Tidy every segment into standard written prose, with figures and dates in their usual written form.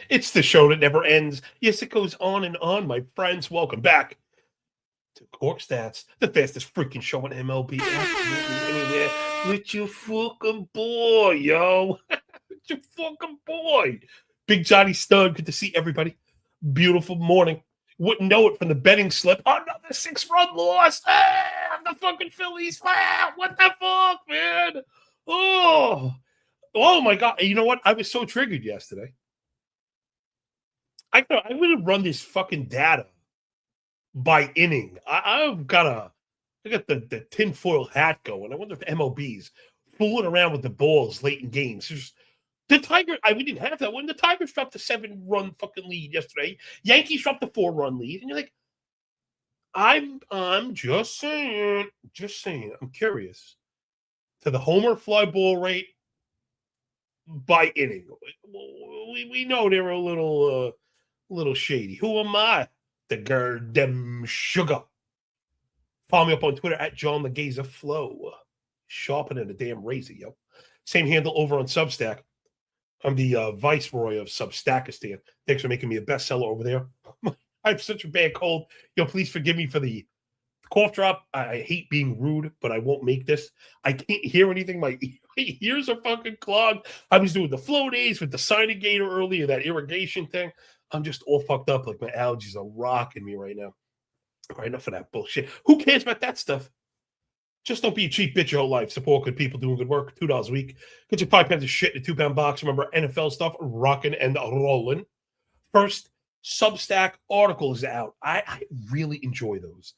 It's the show that never ends. Yes, it goes on and on, my friends. Welcome back to Corked Stats, the fastest freaking show on MLB. Absolutely anywhere with your fucking boy, yo. With your fucking boy. Big Johnny Stud. Good to see everybody. Beautiful morning. Wouldn't know it from the betting slip. Another 6-run loss. The fucking Phillies. What the fuck, man? Oh my God. You know what? I was so triggered yesterday. I'm gonna run this fucking data by inning. I got the tinfoil hat going. I wonder if MLB's fooling around with the balls late in games. The Tigers, we didn't have that one. The Tigers dropped a 7-run fucking lead yesterday. Yankees dropped a 4-run lead, and you're like, I'm just saying. I'm curious to the homer fly ball rate by inning. We know they're a little shady. Who am I? The goddamn sugar. Follow me up on Twitter at John the Gazer Flow. Sharpening a damn razor, yo. Same handle over on Substack. I'm the viceroy of Substackistan. Thanks for making me a bestseller over there. I have such a bad cold. Yo, please forgive me for the cough drop. I hate being rude, but I won't make this. I can't hear anything. My ears are fucking clogged. I was doing the flow days with the Sinugator earlier, that irrigation thing. I'm just all fucked up. Like my allergies are rocking me right now. All right, enough of that bullshit. Who cares about that stuff? Just don't be a cheap bitch your whole life. Support good people doing good work. $2 a week. Get your 5 pounds of shit in a 2-pound box. Remember, NFL stuff rocking and rolling. First Substack article is out. I really enjoy those.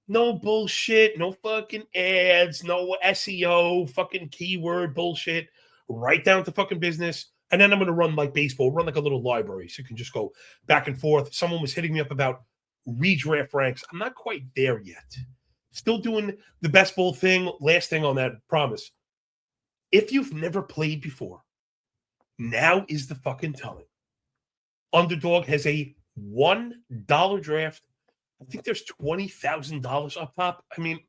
No bullshit. No fucking ads. No SEO. Fucking keyword bullshit. Right down to fucking business. And then I'm going to run like baseball. Run like a little library. So you can just go back and forth. Someone was hitting me up about redraft ranks. I'm not quite there yet. Still doing the best ball thing. Last thing on that promise. If you've never played before, now is the fucking time. Underdog has a $1 draft. I think there's $20,000 up top. I mean,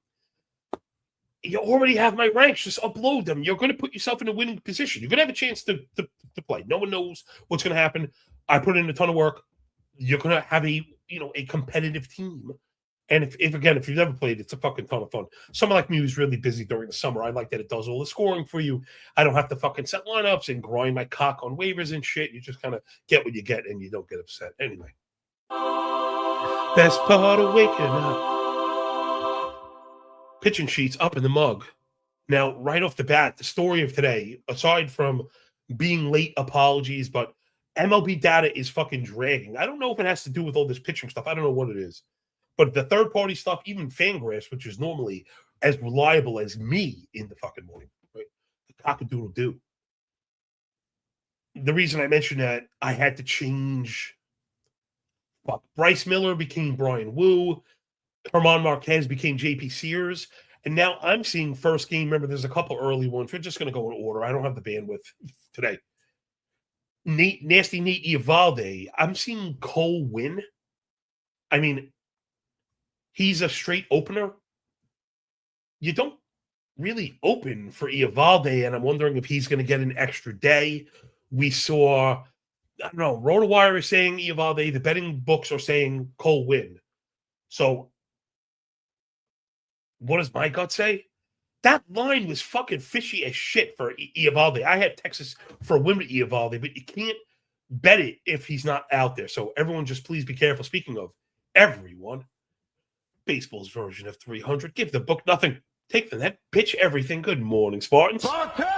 you already have my ranks. Just upload them. You're going to put yourself in a winning position. You're going to have a chance to play. No one knows what's going to happen. I put in a ton of work. You're going to have a competitive team. And if you've never played, it's a fucking ton of fun. Someone like me who's really busy during the summer, I like that it does all the scoring for you. I don't have to fucking set lineups and grind my cock on waivers and shit. You just kind of get what you get and you don't get upset. Anyway. Best part of waking up. Pitching sheets up in the mug. Now, right off the bat, the story of today, aside from being late apologies, but MLB data is fucking dragging. I don't know if it has to do with all this pitching stuff. I don't know what it is. But the third-party stuff, even Fangraphs, which is normally as reliable as me in the fucking morning, right? The cock-a-doodle-doo. The reason I mentioned that, I had to change. Bryce Miller became Brian Wu. Herman Marquez became J.P. Sears. And now I'm seeing first game. Remember, there's a couple early ones. We're just going to go in order. I don't have the bandwidth today. Nasty Nate Eovaldi. I'm seeing Cole win. I mean, he's a straight opener. You don't really open for Eovaldi, and I'm wondering if he's going to get an extra day. We saw, I don't know, RotoWire is saying Eovaldi. The betting books are saying Cole win. So what does my gut say? That line was fucking fishy as shit for Eovaldi. I had Texas for a win with Eovaldi, but you can't bet it if he's not out there. So everyone just please be careful. Speaking of everyone, baseball's version of 300. Give the book nothing. Take the net. Pitch everything. Good morning, Spartans. Spartans!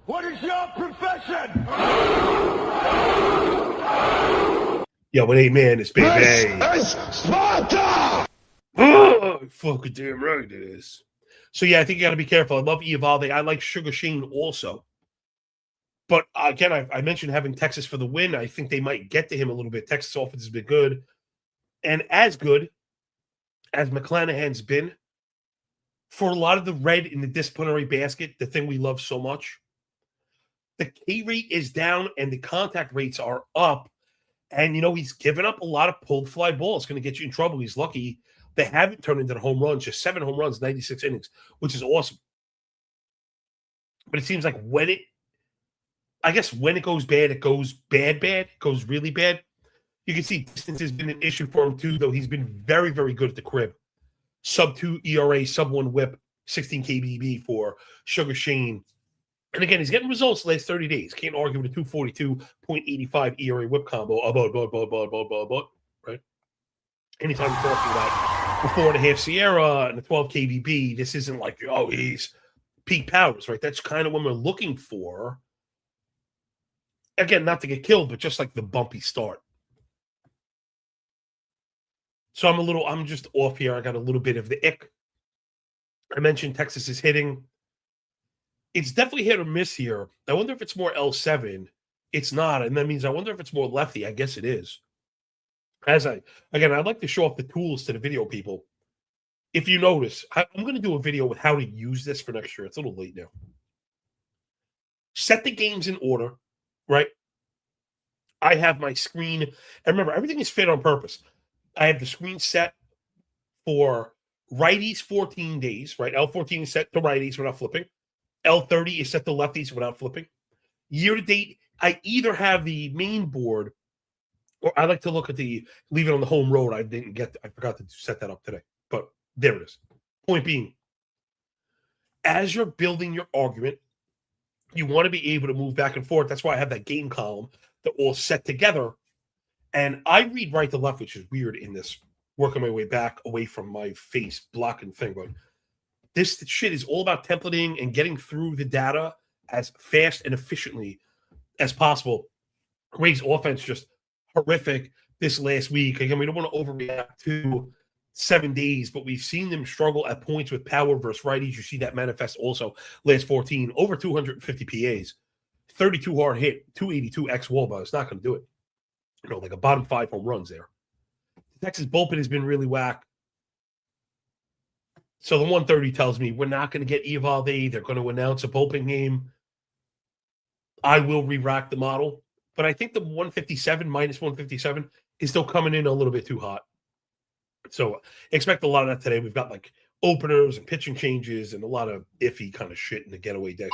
What is your profession? Yo, but amen, it's baby. This is Sparta! Oh, fucking damn right it is. So, yeah, I think you got to be careful. I love Eovaldi. I like Sugar Shane also. But, again, I mentioned having Texas for the win. I think they might get to him a little bit. Texas offense has been good. And as good as McClanahan's been, for a lot of the red in the disciplinary basket, the thing we love so much, the K rate is down and the contact rates are up. And, he's given up a lot of pulled fly balls. It's going to get you in trouble. He's lucky they haven't turned into home runs, just 7 home runs, 96 innings, which is awesome. But it seems like when I guess when it goes bad, it goes bad. It goes really bad. You can see distance has been an issue for him too, though he's been very, very good at the crib. Sub-2 ERA, sub-1 whip, 16 KBB for Sugar Shane. And again, he's getting results the last 30 days. Can't argue with a 242.85 ERA whip combo. Right? Anytime you're talking about a 4.5 Sierra and a 12 KBB, this isn't like, oh, he's peak powers, right? That's kind of what we're looking for. Again, not to get killed, but just like the bumpy start. So I'm just off here. I got a little bit of the ick. I mentioned Texas is hitting. It's definitely hit or miss here. I wonder if it's more L7. It's not. And that means I wonder if it's more lefty. I guess it is. I'd like to show off the tools to the video people. If you notice, I'm going to do a video with how to use this for next year. It's a little late now. Set the games in order, right? I have my screen. And remember, everything is fit on purpose. I have the screen set for righties 14 days, right? L14 is set to righties without flipping. L30 is set to lefties without flipping. Year to date, I either have the main board or I like to look at leave it on the home road. I forgot to set that up today, but there it is. Point being, as you're building your argument, you want to be able to move back and forth. That's why I have that game column that all set together. And I read right to left, which is weird in this, working my way back away from my face blocking thing. But this shit is all about templating and getting through the data as fast and efficiently as possible. Ray's offense just horrific this last week. Again, we don't want to overreact to 7 days, but we've seen them struggle at points with power versus righties. You see that manifest also last 14, over 250 PAs, 32 hard hit, 282 X wall, but it's not going to do it. Like a bottom 5 home runs there. The Texas bullpen has been really whack. So the 130 tells me we're not going to get Evalde. They're going to announce a bullpen game. I will re-rack the model. But I think the 157 minus 157 is still coming in a little bit too hot. So expect a lot of that today. We've got like openers and pitching changes and a lot of iffy kind of shit in the getaway day.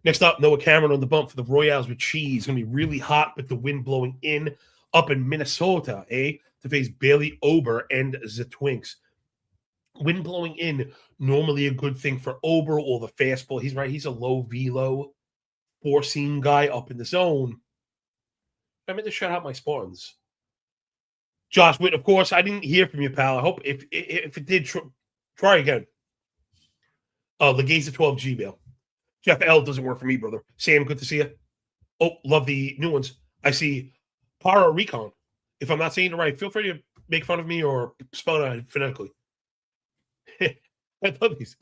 Next up, Noah Cameron on the bump for the Royals with cheese. Going to be really hot with the wind blowing in up in Minnesota, to face Bailey Ober and the Twinks. Wind blowing in, normally a good thing for Ober or the fastball. He's right. He's a low velo, four-seam guy up in the zone. I meant to shout out my spawns. Josh Witt, of course, I didn't hear from you, pal. I hope if it did, try again. Legaze 12 Gmail. Jeff L doesn't work for me, brother. Sam, good to see you. Oh, love the new ones. I see Para Recon. If I'm not saying it right, feel free to make fun of me or spell it phonetically. I love these.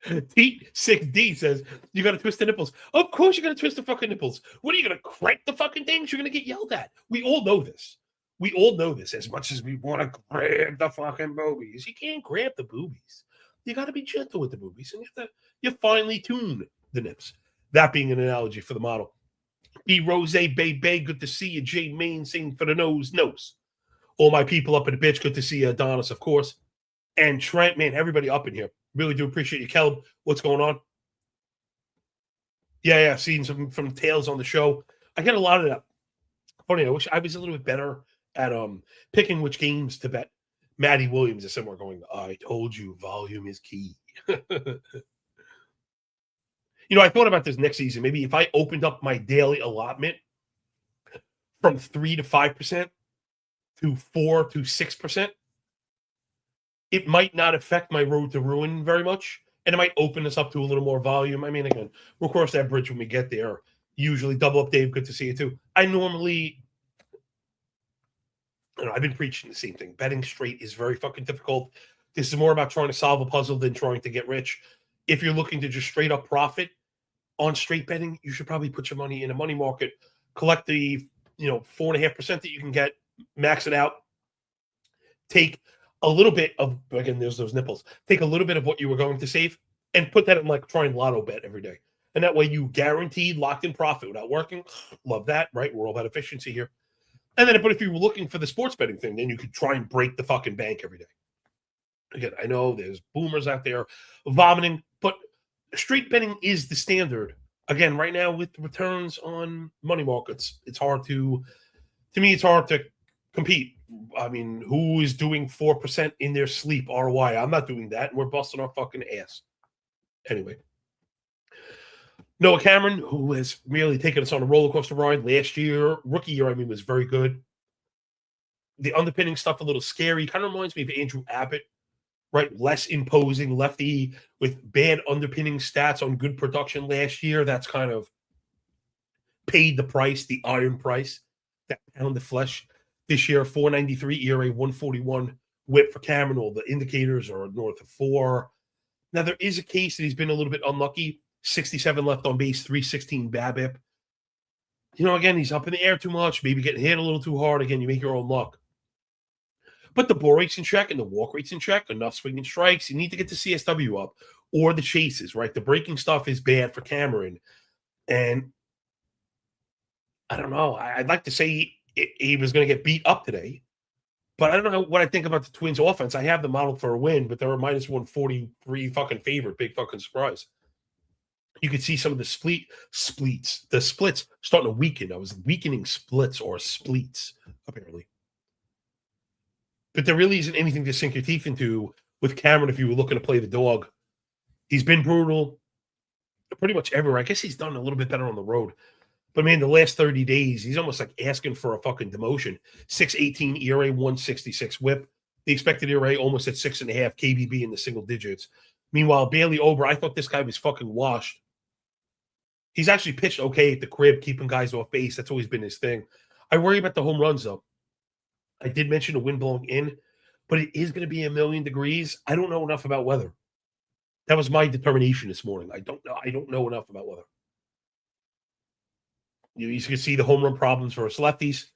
T6D says, you got to twist the nipples. Of course you're going to twist the fucking nipples. What are you going to crank the fucking things? You're going to get yelled at. We all know this. We all know this. As much as we want to grab the fucking boobies, you can't grab the boobies. You got to be gentle with the boobies, and you finely tune the nips. That being an analogy for the model. B. Rose, Bay, good to see you. J. Main, sing for the nose. All my people up in the bitch, good to see you. Adonis, of course. And Trent, man, everybody up in here. Really do appreciate you. Kelb, what's going on? Yeah, seeing some from Tales on the show. I get a lot of that. Funny, I wish I was a little bit better at picking which games to bet. Maddie Williams is somewhere going, I told you, volume is key. I thought about this next season. Maybe if I opened up my daily allotment from 3 to 5% to 4 to 6%, it might not affect my road to ruin very much. And it might open us up to a little more volume. I mean, again, we'll cross that bridge when we get there. Usually double up, Dave. Good to see you too. I've been preaching the same thing. Betting straight is very fucking difficult. This is more about trying to solve a puzzle than trying to get rich. If you're looking to just straight up profit on straight betting, you should probably put your money in a money market, collect the 4.5% that you can get, max it out, take a little bit of, again, there's those nipples, take a little bit of what you were going to save and put that in like trying lotto bet every day. And that way you guaranteed locked in profit without working. Love that, right? We're all about efficiency here. And then, but if you were looking for the sports betting thing, then you could try and break the fucking bank every day. Again, I know there's boomers out there vomiting, but straight betting is the standard again, right now with the returns on money markets, it's hard to me, it's hard to compete. I mean, who is doing 4% in their sleep ROI? I'm not doing that, and we're busting our fucking ass. Anyway, Noah Cameron, who has really taken us on a roller coaster ride last year, rookie year, I mean, was very good. The underpinning stuff a little scary. Kind of reminds me of Andrew Abbott, right? Less imposing lefty with bad underpinning stats on good production last year. That's kind of paid the price, the iron price, that pound of flesh. This year, 493 ERA, 141 whip for Cameron. All the indicators are north of 4. Now, there is a case that he's been a little bit unlucky. 67 left on base, 316 BABIP. You know, again, he's up in the air too much, maybe getting hit a little too hard. Again, you make your own luck. But the ball rate's in check and the walk rate's in check, enough swinging strikes. You need to get the CSW up or the chases, right? The breaking stuff is bad for Cameron. And I don't know. I'd like to say he was going to get beat up today, but I don't know what I think about the Twins offense. I have the model for a win, but they're a minus 143 fucking favorite. Big fucking surprise. You could see some of the splits starting to weaken. I was weakening splits or splits, apparently. But there really isn't anything to sink your teeth into with Cameron if you were looking to play the dog. He's been brutal pretty much everywhere. I guess he's done a little bit better on the road. But, man, the last 30 days, he's almost like asking for a fucking demotion. 618 ERA, 166 whip. The expected ERA almost at 6.5, KBB in the single digits. Meanwhile, Bailey Ober, I thought this guy was fucking washed. He's actually pitched okay at the crib, keeping guys off base. That's always been his thing. I worry about the home runs, though. I did mention the wind blowing in, but it is going to be 1,000,000 degrees. I don't know enough about weather. That was my determination this morning. I don't know enough about weather. You can see the home run problems for us lefties.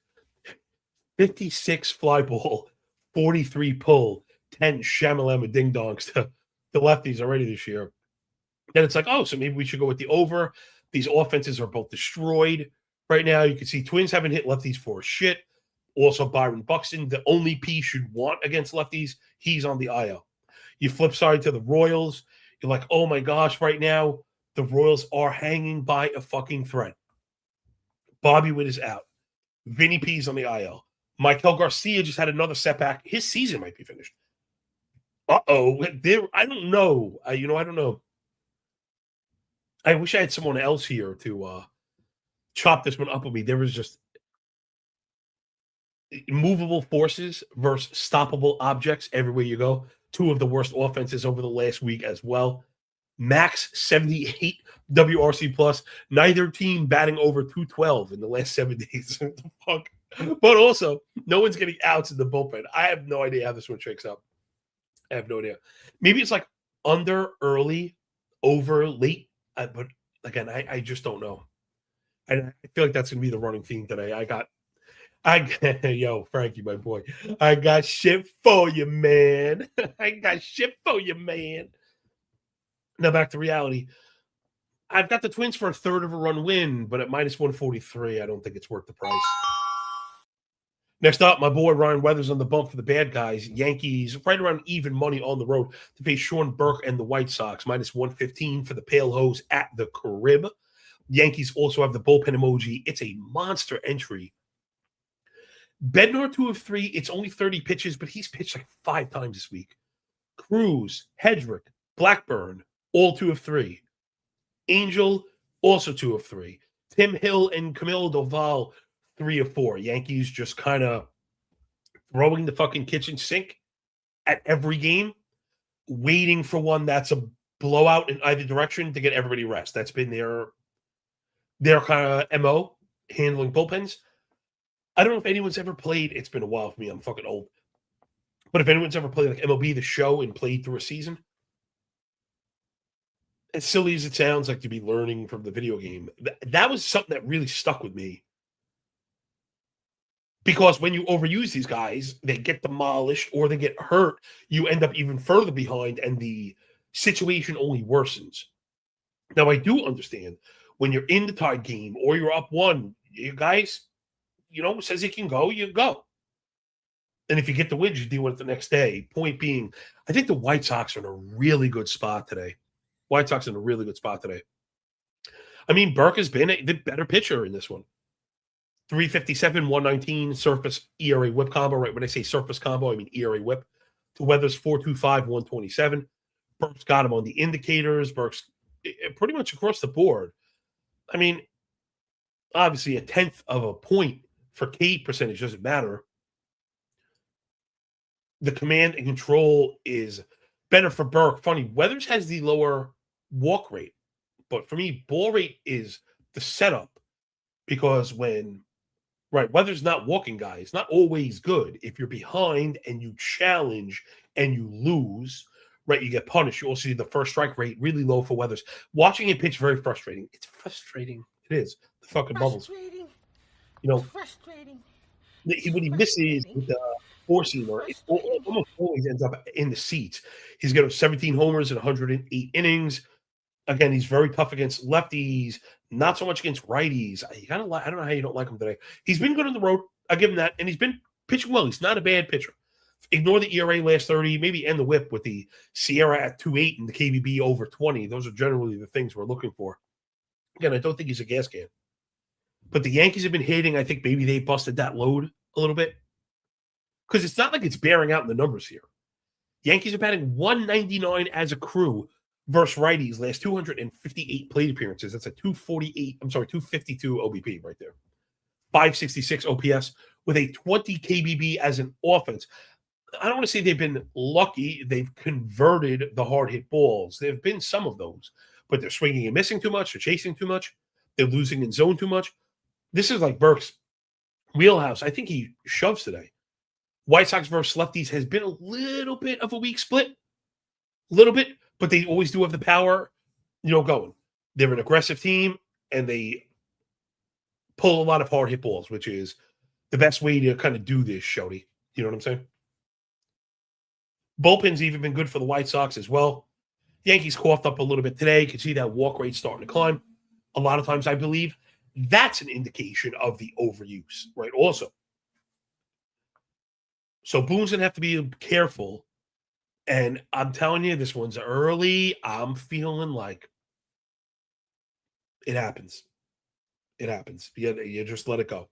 56 fly ball, 43 pull, 10 shamalama ding dongs to the lefties already this year. Then it's like, oh, so maybe we should go with the over. These offenses are both destroyed right now. You can see Twins haven't hit lefties for shit. Also, Byron Buxton, the only piece you'd want against lefties, he's on the IL. You flip side to the Royals. You're like, oh my gosh, right now, the Royals are hanging by a fucking thread. Bobby Witt is out. Vinny P's on the IL. Michael Garcia just had another setback. His season might be finished. Uh-oh. I don't know. I don't know. I wish I had someone else here to chop this one up with me. There was just movable forces versus stoppable objects everywhere you go. Two of the worst offenses over the last week as well. Max 78 WRC plus. Neither team batting over 212 in the last 7 days. What the fuck? But also, no one's getting outs in the bullpen. I have no idea how this one shakes up. I have no idea. Maybe it's like under early, over late. But again, I just don't know. And I feel like that's going to be the running theme today. Yo, Frankie, my boy. I got shit for you, man. I got shit for you, man. Now back to reality. I've got the Twins for a third of a run win, but at minus 143, I don't think it's worth the price. Next up, my boy Ryan Weathers on the bump for the bad guys. Yankees right around even money on the road to face Sean Burke and the White Sox. Minus 115 for the Pale Hose at the crib. Yankees also have the bullpen emoji. It's a monster entry. Bednar 2 of 3. It's only 30 pitches, but he's pitched like 5 times this week. Cruz, Hedrick, Blackburn, all 2 of 3. Angel, also 2 of 3. Tim Hill and Camilo Doval, 3 of 4. Yankees just kind of throwing the fucking kitchen sink at every game, waiting for one that's a blowout in either direction to get everybody rest. That's been their kind of MO, handling bullpens. I don't know if anyone's ever played. It's been a while for me. I'm fucking old. But if anyone's ever played like MLB The Show and played through a season, as silly as it sounds like to be learning from the video game, that was something that really stuck with me. Because when you overuse these guys, they get demolished or they get hurt. You end up even further behind, and the situation only worsens. Now, I do understand when you're in the tied game or you're up 1, you guys, says you can go, you go. And if you get the win, you deal with it the next day. Point being, I think the White Sox are in a really good spot today. I mean, Burke has been the better pitcher in this one. 357, 119 surface ERA whip combo. Right when I say surface combo, I mean ERA whip. To Weathers 425, 127. Burke's got him on the indicators. Burke's pretty much across the board. I mean, obviously a tenth of a point for K percentage doesn't matter. The command and control is better for Burke. Funny, Weathers has the lower walk rate, but for me, ball rate is the setup because Weathers not walking guys, not always good. If you're behind and you challenge and you lose, right, you get punished. You also see the first strike rate really low for Weathers. Watching him pitch very frustrating. It's frustrating. It is. The fucking bubbles. Frustrating. When he misses with the four-seamer, it almost always ends up in the seats. He's got 17 homers in 108 innings. Again, he's very tough against lefties, not so much against righties. I don't know how you don't like him today. He's been good on the road. I give him that, and he's been pitching well. He's not a bad pitcher. Ignore the ERA last 30, maybe end the whip with the Sierra at 2.8 and the KBB over 20. Those are generally the things we're looking for. Again, I don't think he's a gas can. But the Yankees have been hitting. I think maybe they busted that load a little bit. Because it's not like it's bearing out in the numbers here. Yankees are batting 199 as a crew versus righties last 258 plate appearances. That's a 252 OBP right there. 566 OPS with a 20 KBB as an offense. I don't want to say they've been lucky. They've converted the hard hit balls. There have been some of those, but they're swinging and missing too much. They're chasing too much. They're losing in zone too much. This is like Burke's wheelhouse. I think he shoves today. White Sox versus lefties has been a little bit of a weak split. A little bit, but they always do have the power, going. They're an aggressive team, and they pull a lot of hard hit balls, which is the best way to kind of do this, Shody. You know what I'm saying? Bullpen's even been good for the White Sox as well. Yankees coughed up a little bit today. You can see that walk rate starting to climb. A lot of times, I believe, that's an indication of the overuse, right? Also. So Boone's going to have to be careful. And I'm telling you, this one's early. I'm feeling like it happens. It happens. You just let it go.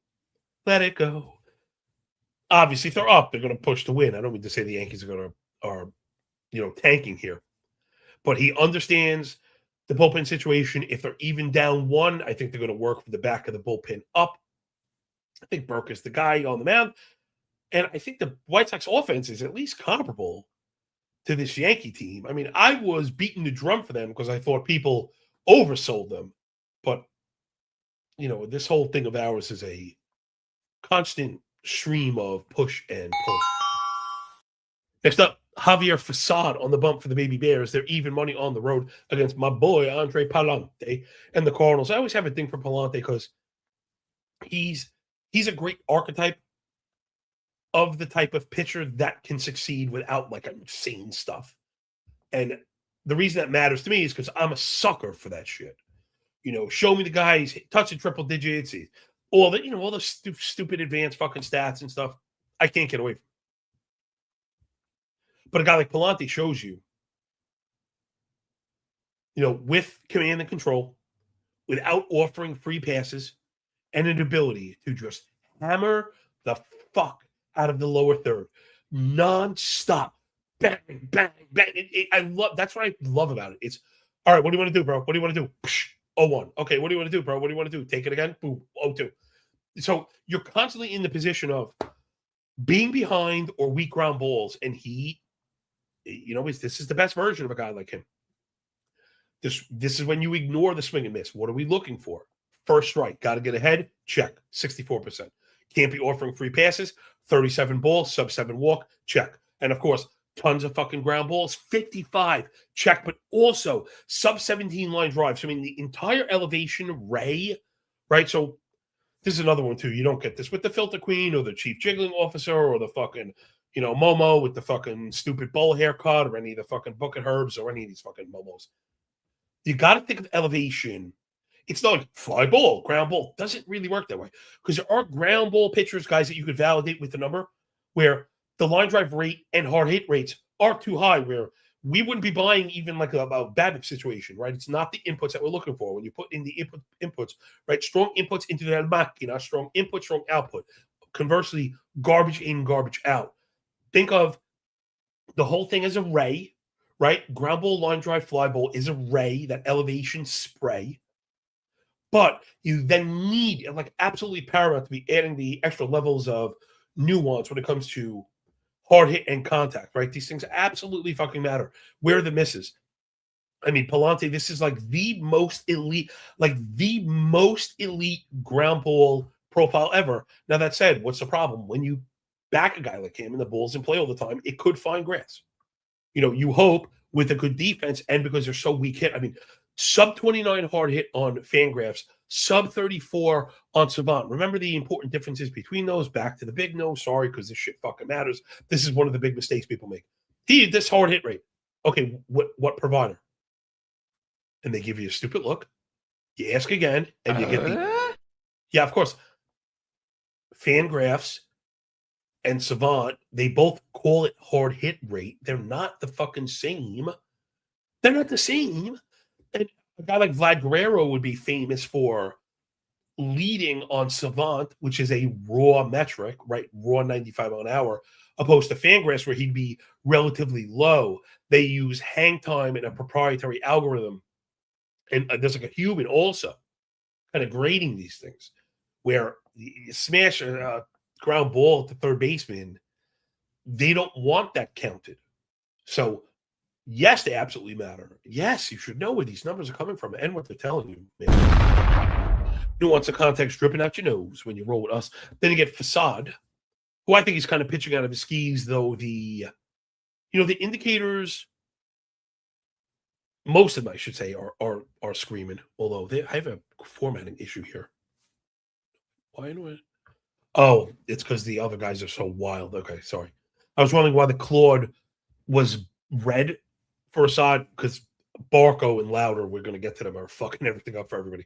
Let it go. Obviously, if they're up, they're going to push to win. I don't mean to say the Yankees are tanking here. But he understands the bullpen situation. If they're even down one, I think they're going to work from the back of the bullpen up. I think Burke is the guy on the mound. And I think the White Sox offense is at least comparable to this Yankee team. I mean, I was beating the drum for them because I thought people oversold them. But, this whole thing of ours is a constant stream of push and pull. Next up, Javier Facade on the bump for the Baby Bears. They're even money on the road against my boy, Andre Palante, and the Cardinals. I always have a thing for Palante because he's a great archetype of the type of pitcher that can succeed without like insane stuff. And the reason that matters to me is because I'm a sucker for that shit. Show me the guy, he's touching triple digits, all the stupid advanced fucking stats and stuff. I can't get away from. But a guy like Palante shows you, with command and control, without offering free passes, and an ability to just hammer the fuck out of the lower third, non-stop, bang, bang, bang. That's what I love about it. It's all right. What do you want to do, bro? What do you want to do? 0-1. Okay, what do you want to do, bro? What do you want to do? Take it again. Boom. 0-2. So you're constantly in the position of being behind or weak ground balls, and he, this is the best version of a guy like him. This is when you ignore the swing and miss. What are we looking for? First strike. Got to get ahead. Check. 64%. Can't be offering free passes. 37 balls, sub-7 walk. Check. And, of course, tons of fucking ground balls. 55. Check. But also sub-17 line drives. I mean, the entire elevation array, right? So this is another one, too. You don't get this with the filter queen or the chief jiggling officer or the fucking, Momo with the fucking stupid bowl haircut or any of the fucking bucket herbs or any of these fucking Momos. You got to think of elevation. It's not like fly ball, ground ball. Doesn't really work that way. Because there are ground ball pitchers, guys, that you could validate with the number where the line drive rate and hard hit rates are too high, where we wouldn't be buying even like a BABIP situation, right? It's not the inputs that we're looking for. When you put in the inputs, right? Strong inputs into the máquina, strong input, strong output. Conversely, garbage in, garbage out. Think of the whole thing as a ray, right? Ground ball, line drive, fly ball is a ray, that elevation spray. But you then need, like, absolutely paramount to be adding the extra levels of nuance when it comes to hard hit and contact, right? These things absolutely fucking matter. Where are the misses? I mean, Palante, this is like the most elite ground ball profile ever. Now, that said, what's the problem? When you back a guy like him and the ball's in play all the time, it could find grass. You hope with a good defense, and because they're so weak hit. I mean, sub 29 hard hit on Fangraphs, sub 34 on Savant. Remember the important differences between those? Back to the big no. Sorry, because this shit fucking matters. This is one of the big mistakes people make. This hard hit rate. Okay, what provider? And they give you a stupid look. You ask again, and you get yeah, of course. Fangraphs and Savant, they both call it hard hit rate. They're not the fucking same. They're not the same. And a guy like Vlad Guerrero would be famous for leading on Savant, which is a raw metric, right? Raw 95 mile an hour, opposed to Fangraphs, where he'd be relatively low. They use hang time in a proprietary algorithm. And there's like a human also kind of grading these things, where you smash a ground ball at the third baseman, they don't want that counted. So, yes, they absolutely matter. Yes, you should know where these numbers are coming from and what they're telling you, man. Nuance of context dripping out your nose when you roll with us. Then you get Facade, who I think he's kind of pitching out of his skis, though the indicators, most of them, I should say, are screaming. Although I have a formatting issue here. Why anyway? Oh, it's because the other guys are so wild. Okay, sorry. I was wondering why the Claude was red for Assad, because Barco and Louder, we're going to get to them, are fucking everything up for everybody.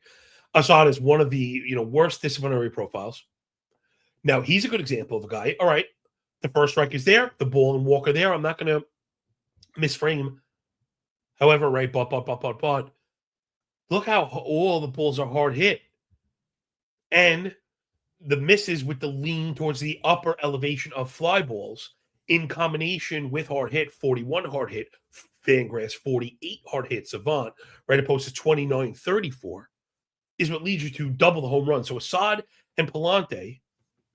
Assad is one of the worst disciplinary profiles. Now, he's a good example of a guy. All right, the first strike is there, the ball and walk are there. I'm not going to misframe. However, right, but look how all the balls are hard hit. And the misses with the lean towards the upper elevation of fly balls in combination with hard hit, 41 hard hit, Fangraphs, 48 hard hit, Savant, right, opposed to 29, 34, is what leads you to double the home run. So Assad and Palante,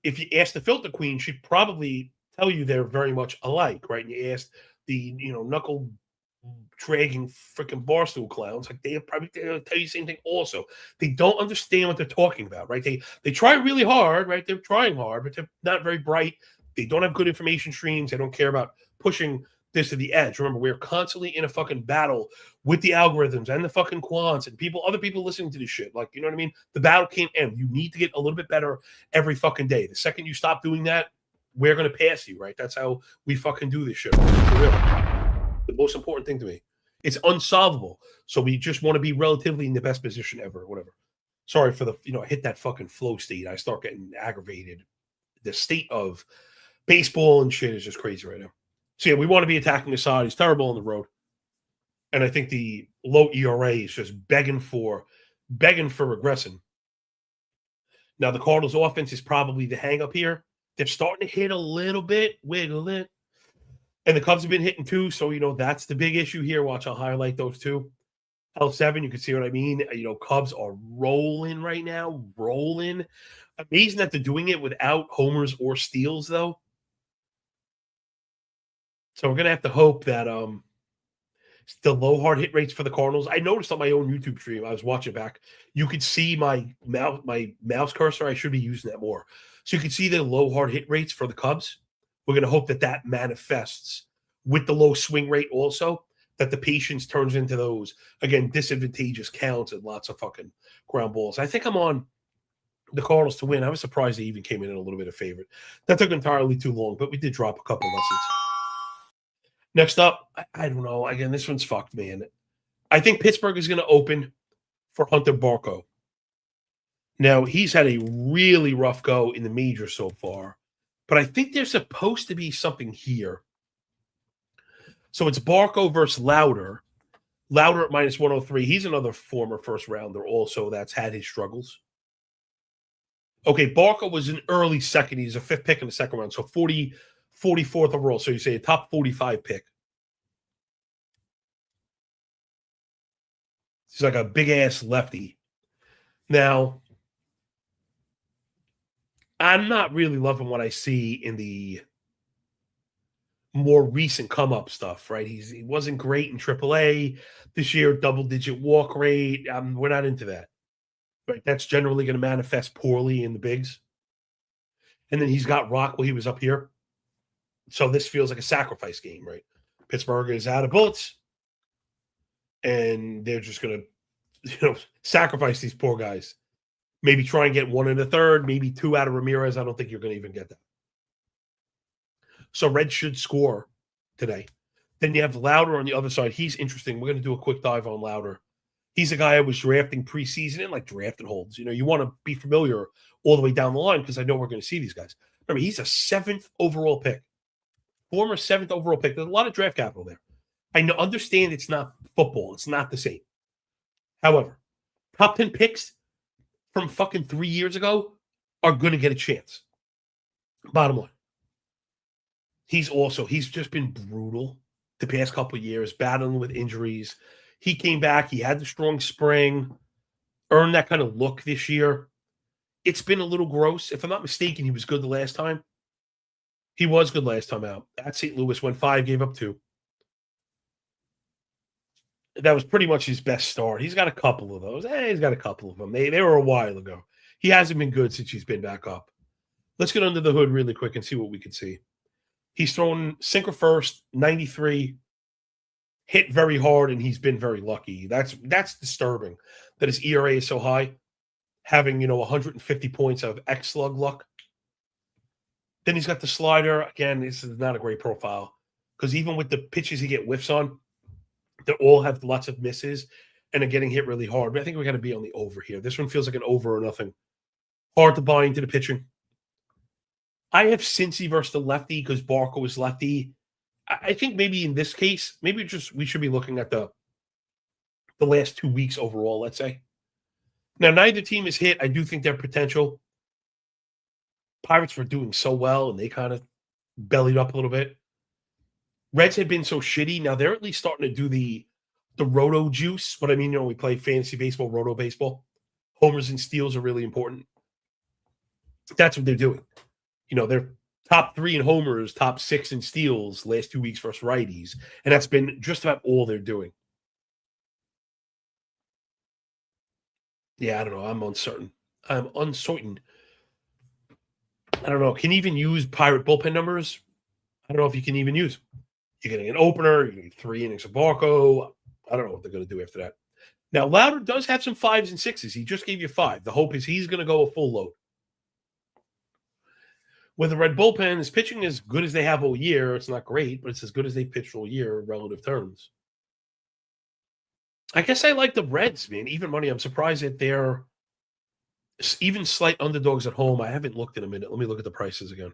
if you ask the filter queen, she'd probably tell you they're very much alike, right? And you ask the, knuckle dragging freaking barstool clowns, like they'll tell you the same thing also. They don't understand what they're talking about, right? They try really hard, right? They're trying hard, but they're not very bright. They don't have good information streams. They don't care about pushing this to the edge. Remember, we're constantly in a fucking battle with the algorithms and the fucking quants and other people listening to this shit. Like, you know what I mean? The battle can't end. You need to get a little bit better every fucking day. The second you stop doing that, we're going to pass you, right? That's how we fucking do this shit. For real. The most important thing to me. It's unsolvable. So we just want to be relatively in the best position ever, or whatever. Sorry for I hit that fucking flow state. I start getting aggravated. The state of baseball and shit is just crazy right now. So yeah, we want to be attacking Assad. He's terrible on the road. And I think the low ERA is just begging for regressing. Now the Cardinals offense is probably the hang up here. They're starting to hit a little bit, wiggle it. And the Cubs have been hitting too, so that's the big issue here. Watch, I'll highlight those two. L7, you can see what I mean. Cubs are rolling right now, rolling. Amazing that they're doing it without homers or steals, though. So we're gonna have to hope that the low hard hit rates for the Cardinals. I noticed on my own YouTube stream, I was watching back, you could see my mouse cursor. I should be using that more. So you can see the low hard hit rates for the Cubs. We're going to hope that manifests with the low swing rate also, that the patience turns into those, again, disadvantageous counts and lots of fucking ground balls. I think I'm on the Cardinals to win. I was surprised they even came in a little bit of favorite. That took entirely too long, but we did drop a couple lessons. Next up, I don't know. Again, this one's fucked, man. I think Pittsburgh is going to open for Hunter Barco. Now, he's had a really rough go in the majors so far, but I think there's supposed to be something here. So it's Barco versus Lauder. Lauder at minus 103. He's another former first rounder also that's had his struggles. Okay, Barco was an early second. He's a fifth pick in the second round. So 44th overall. So you say a top 45 pick. He's like a big-ass lefty. Now, I'm not really loving what I see in the more recent come-up stuff, right? He wasn't great in AAA this year, double-digit walk rate. We're not into that. Right? That's generally going to manifest poorly in the bigs. And then he's got Rock while he was up here. So this feels like a sacrifice game, right? Pittsburgh is out of bullets, and they're just going to, sacrifice these poor guys. Maybe try and get one in the third, maybe two out of Ramirez. I don't think you're going to even get that. So Reds should score today. Then you have Lauder on the other side. He's interesting. We're going to do a quick dive on Lauder. He's a guy I was drafting preseason in, like drafted holds. You want to be familiar all the way down the line because I know we're going to see these guys. Remember, he's a 7th overall pick. Former 7th overall pick. There's a lot of draft capital there. I understand it's not football. It's not the same. However, top 10 picks from fucking 3 years ago are going to get a chance. Bottom line. He's just been brutal the past couple of years, battling with injuries. He came back. He had the strong spring, earned that kind of look this year. It's been a little gross. If I'm not mistaken, he was good the last time. He was good last time out. At St. Louis, went 5, gave up 2. That was pretty much his best start. He's got a couple of those. He's got a couple of them. They were a while ago. He hasn't been good since he's been back up. Let's get under the hood really quick and see what we can see. He's thrown sinker first, 93, hit very hard, and he's been very lucky. That's disturbing that his ERA is so high, having 150 points of X slug luck. Then he's got the slider. Again, this is not a great profile because even with the pitches he get whiffs on, they all have lots of misses and are getting hit really hard. But I think we got to be on the over here. This one feels like an over or nothing. Hard to buy into the pitching. I have Cincy versus the lefty because Barco is lefty. I think maybe in this case, we should be looking at the last 2 weeks overall, let's say. Now, neither team is hit. I do think their potential. Pirates were doing so well, and they kind of bellied up a little bit. Reds had been so shitty. Now they're at least starting to do the roto juice. What I mean, we play fantasy baseball, roto baseball. Homers and steals are really important. That's what they're doing. They're top 3 in homers, top 6 in steals last 2 weeks versus righties. And that's been just about all they're doing. Yeah, I don't know. I'm uncertain. I don't know. Can you even use Pirate bullpen numbers? I don't know if you can even use. You're getting an opener. You're getting 3 innings of Barco. I don't know what they're going to do after that. Now, Lauder does have some 5s and 6s. He just gave you 5. The hope is he's going to go a full load. With the Red bullpen, his pitching is good as they have all year. It's not great, but it's as good as they've pitched all year in relative terms. I guess I like the Reds, man. Even money. I'm surprised that they're even slight underdogs at home. I haven't looked in a minute. Let me look at the prices again.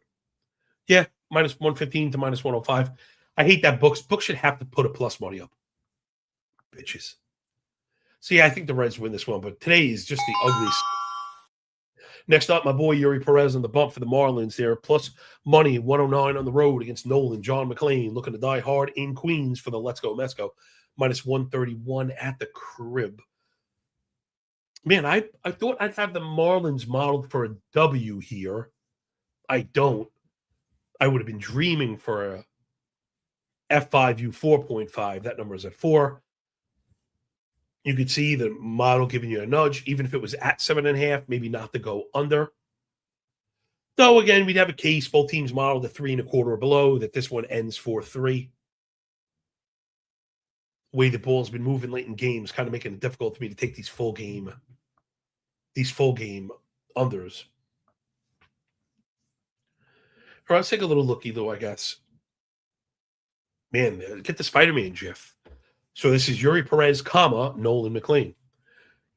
Yeah, minus 115 to minus 105. I hate that books. Books should have to put a plus money up. Bitches. So, yeah, I think the Reds win this one, but today is just the ugliest. Next up, my boy Yuri Perez on the bump for the Marlins there. Plus money, 109 on the road against Nolan. John McClain looking to die hard in Queens for the Let's Go Mets Go. Minus 131 at the crib. Man, I thought I'd have the Marlins modeled for a W here. I don't. I would have been dreaming for a F5U 4.5. That number is at 4. You could see the model giving you a nudge, even if it was at 7.5, maybe not to go under. Though, again, we'd have a case, both teams modeled at 3.25 or below, that this one ends 4-3. Way the ball's been moving late in games, kind of making it difficult for me to take these full game unders. All right, let's take a little looky, though, I guess. Man, get the Spider-Man gif. So this is Yuri Perez, Nolan McClain.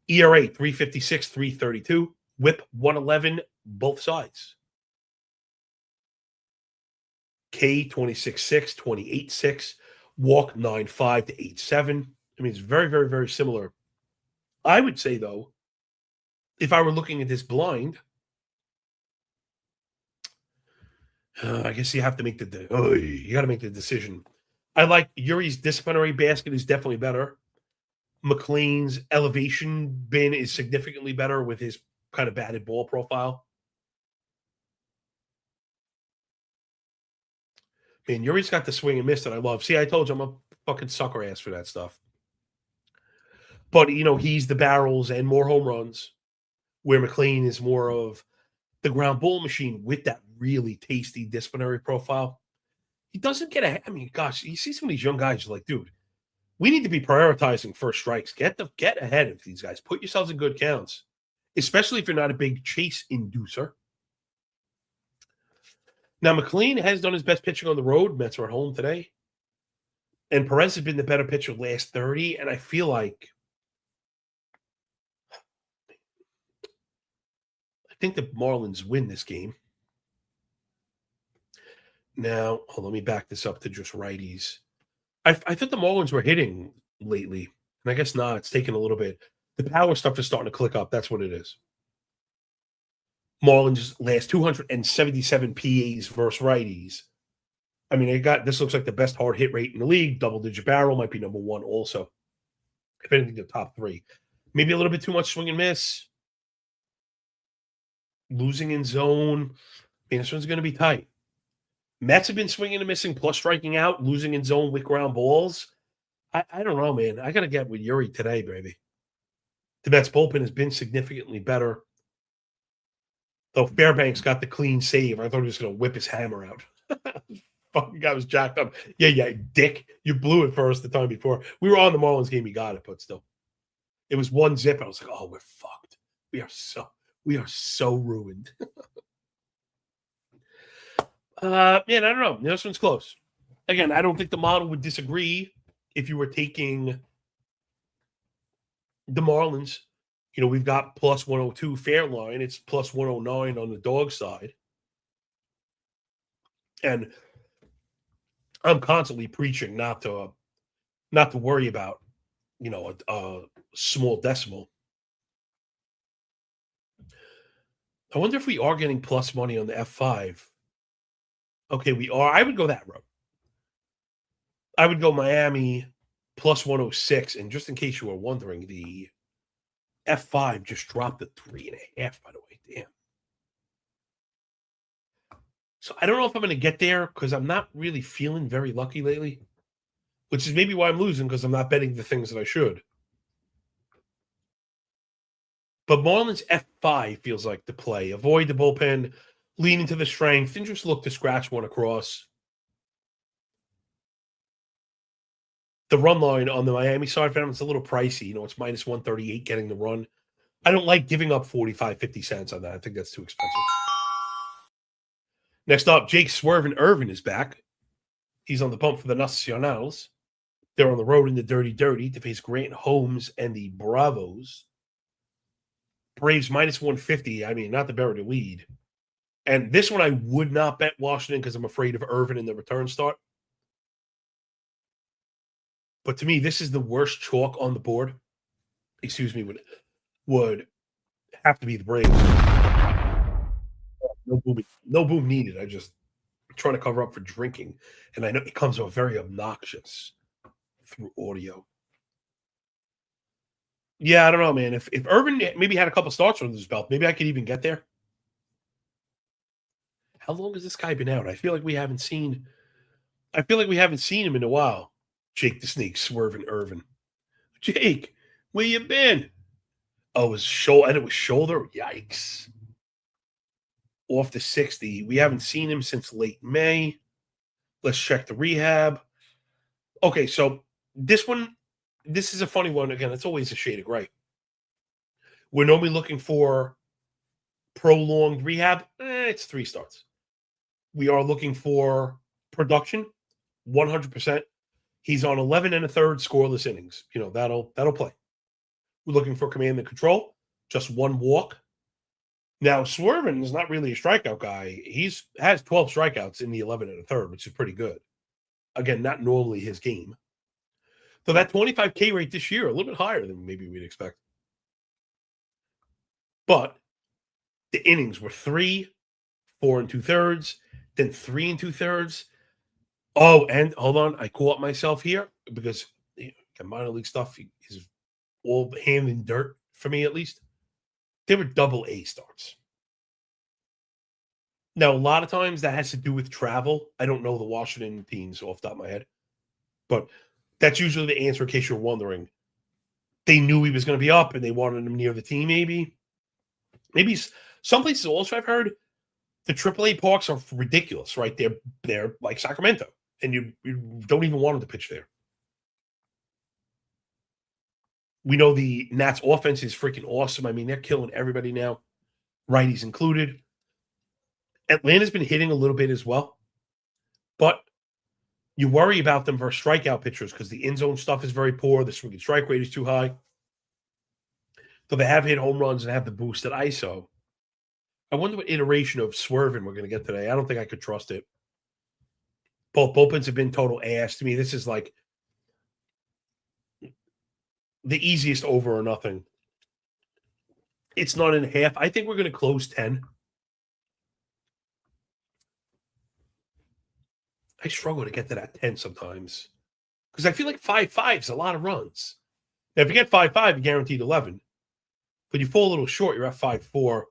ERA, 356, 332. Whip, 111, both sides. K, 26.6, 28.6. Walk 9.5 to 8.7. I mean, it's very, very, very similar. I would say, though, if I were looking at this blind, I guess you have to make you got to make the decision. I like Yuri's disciplinary basket is definitely better. McLean's elevation bin is significantly better with his kind of batted ball profile. Man, Yuri's got the swing and miss that I love. See, I told you I'm a fucking sucker ass for that stuff. But, he's the barrels and more home runs, where McLean is more of the ground ball machine with that really tasty disciplinary profile. He doesn't get ahead. I mean, gosh, you see some of these young guys, you're like, dude, we need to be prioritizing first strikes. Get ahead of these guys. Put yourselves in good counts, especially if you're not a big chase inducer. Now, McLean has done his best pitching on the road. Mets are at home today. And Perez has been the better pitcher last 30, and I feel like I think the Marlins win this game. Now, let me back this up to just righties. I thought the Marlins were hitting lately, and I guess not. It's taken a little bit. The power stuff is starting to click up. That's what it is. Marlins last 277 PAs versus righties. I mean, this looks like the best hard hit rate in the league. Double-digit barrel might be number one also. If anything, the top three. Maybe a little bit too much swing and miss. Losing in zone. I mean, this one's going to be tight. Mets have been swinging and missing plus striking out, losing in zone with ground balls. I don't know, man. I got to get with Yuri today, baby. The Mets bullpen has been significantly better. Though Fairbanks got the clean save. I thought he was going to whip his hammer out. Fucking guy was jacked up. Yeah, dick. You blew it first the time before. We were on the Marlins game. He got it, but still. It was 1-0. I was like, oh, we're fucked. We are so ruined. Man, I don't know. This one's close. Again, I don't think the model would disagree if you were taking the Marlins. We've got plus 102 fair line. It's plus 109 on the dog side. And I'm constantly preaching not to worry about, a small decimal. I wonder if we are getting plus money on the F5. Okay, we are. I would go that route. I would go Miami plus 106. And just in case you were wondering, the F5 just dropped to 3.5, by the way. Damn. So I don't know if I'm going to get there because I'm not really feeling very lucky lately, which is maybe why I'm losing because I'm not betting the things that I should. But Marlins F5 feels like the play. Avoid the bullpen, lean into the strength, and just look to scratch one across. The run line on the Miami side for them, it's a little pricey. It's minus 138 getting the run. I don't like giving up 45, 50 cents on that. I think that's too expensive. Next up, Jake Swervin Irvin is back. He's on the bump for the Nacionals. They're on the road in the Dirty to face Grant Holmes and the Bravos. Braves minus 150. I mean, not the better to lead. And this one I would not bet Washington because I'm afraid of Irvin in the return start. But to me, this is the worst chalk on the board. Excuse me, would have to be the Braves. No boom needed. I just trying to cover up for drinking. And I know it comes out very obnoxious through audio. Yeah, I don't know, man. If Irvin maybe had a couple starts under his belt, maybe I could even get there. How long has this guy been out? I feel like we haven't seen him in a while. Jake the Snake, Swervin Irvin. Jake, where you been? Oh, it was shoulder. Yikes. Off to 60. We haven't seen him since late May. Let's check the rehab. Okay, so this is a funny one. Again, it's always a shade of gray. We're normally looking for prolonged rehab. It's 3 starts. We are looking for production, 100%. He's on 11 and a third scoreless innings. That'll play. We're looking for command and control, just 1 walk. Now, Swervin is not really a strikeout guy. Has 12 strikeouts in the 11 and a third, which is pretty good. again, not normally his game. So that 25K rate this year, a little bit higher than maybe we'd expect. But the innings were 3, 4 2/3, then 3 2/3. Oh, and hold on, I caught myself here because the minor league stuff is all hand in dirt for me, at least. They were double A starts. Now, a lot of times that has to do with travel. I don't know the Washington teams off the top of my head, but that's usually the answer in case you're wondering. They knew he was going to be up and they wanted him near the team, maybe. Maybe some places also I've heard the AAA parks are ridiculous, right? They're like Sacramento, and you don't even want him to pitch there. We know the Nats offense is freaking awesome. I mean, they're killing everybody now, righties included. Atlanta's been hitting a little bit as well, but you worry about them versus strikeout pitchers because the in zone stuff is very poor. The swing and strike rate is too high. So they have hit home runs and have the boosted ISO. I wonder what iteration of swerving we're going to get today. I don't think I could trust it. Both bullpens have been total ass to me. This is like the easiest over or nothing. It's 9.5. I think we're going to close 10. I struggle to get to that 10 sometimes because I feel like 5-5 is a lot of runs. Now, if you get 5-5, you're guaranteed 11. But you fall a little short, you're at 5-4.